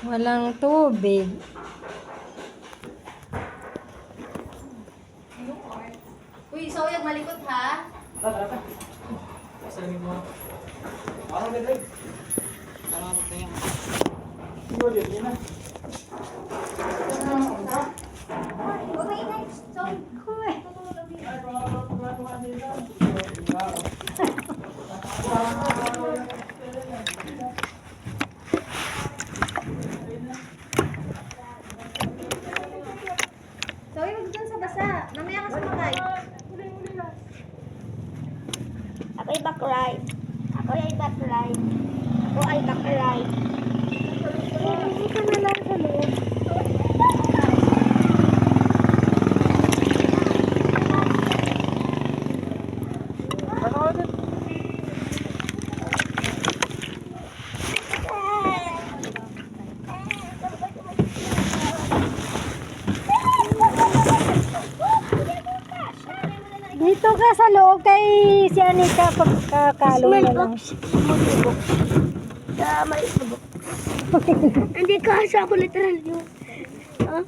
Walang tubig. Uy, Soyag, malikot ha? Soyag, huwag dyan sa basa. Mamaya ka sumakay. Ako ay backride. Ako ay backride. Ako ay backride. Hindi ka na lang sa loob. Dito ka sa loob kay si Anika pagkakalo na lang. May subok. Hindi kasi ako literal yun. Ha?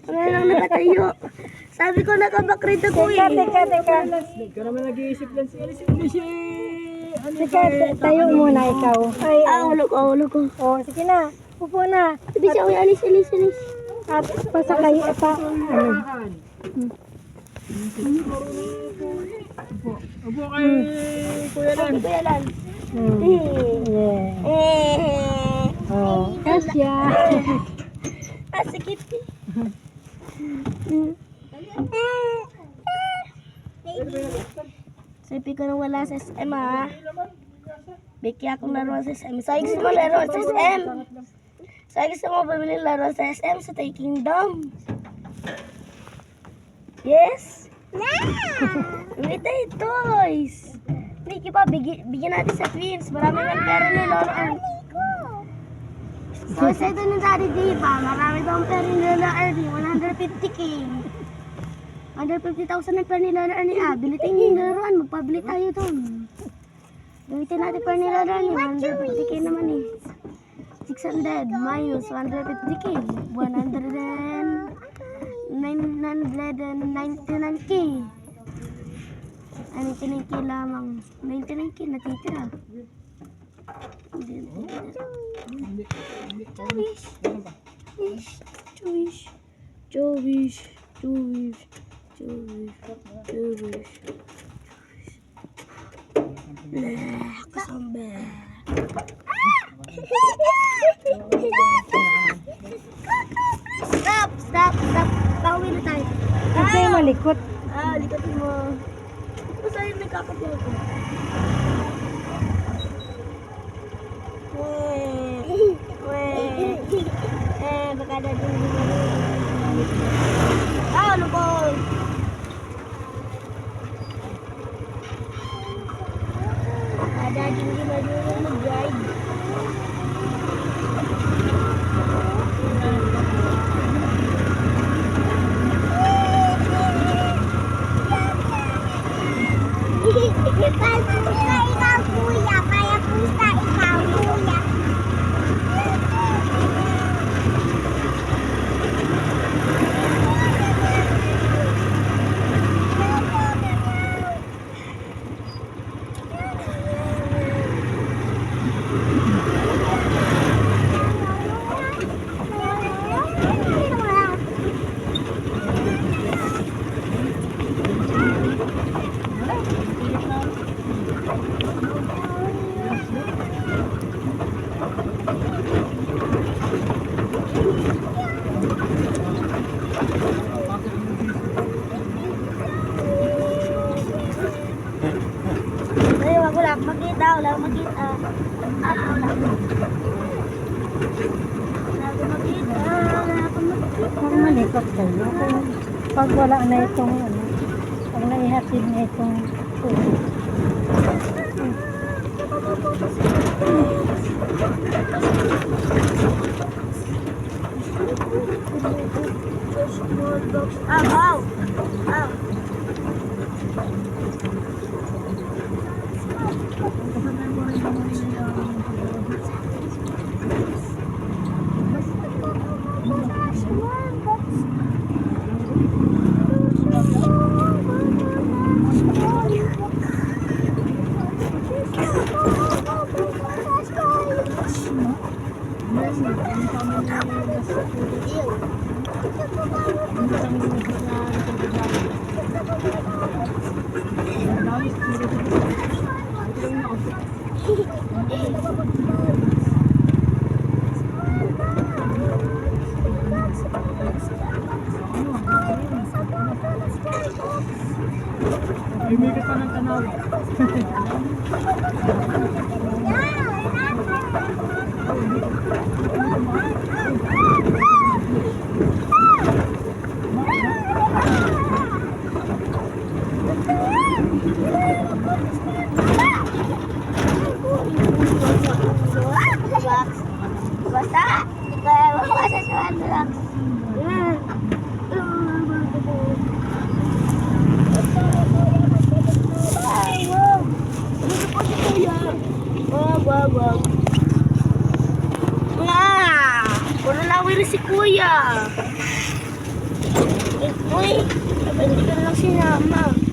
Ngayon lang nakatayo. Sabi ko nakabakrito ko eh. Teka. Ikaw naman nag-iisip lang si Alice. Teka, tayo muna ikaw. Ay, Ulo ko. oh, sige na. Upo na. Sabi siya, uy, alis. At pasakay pa. Ano? Upo kay Kuya Lan. Kuya Lan. Yeah. Oh, kasya. Sikip eh. Sabi ko na wala sa SM ha. Biki akong laro sa SM. Sa gusto mo laro sa SM. Sa gusto mo bumili laro sa SM sa Toy Kingdom. Yes? Bili tayo toys. Biki pa, bigyan natin sa twins. Marami ng pera ni Lolo Ernie. So, sa ito ng daddy diba? Marami daw ang pera ni Lolo Ernie. 150k. 150,000 ang pera ni Lolo Ernie. Bili tayo yung laruan. Magpabili tayo doon. Gamitin natin pera ni Lolo Ernie. 150k naman eh. 600 minus 150k. 999k. 99k lamang. 99k natitira. Jowish. Kasambe. Stop. Pauwi na tayo. Huwag kayo malikot. Likatin mo. Ito sa'yo may kakapil ko. Baka na din lupol. Ada din gimana mag-drive. Ikaw kuya, kaya pusa ikaw kuya. Wala makita. Huwag malikot kayo. Pag wala na itong ano, pag naihatid na itong tubig. May migat pa ng tanaw. Basta, kaya mabasa sa relax. Yan. Ay, wow. Dito po si Kuya. Wag. Puro lawir si Kuya. Uy, hindi ka lang sinama.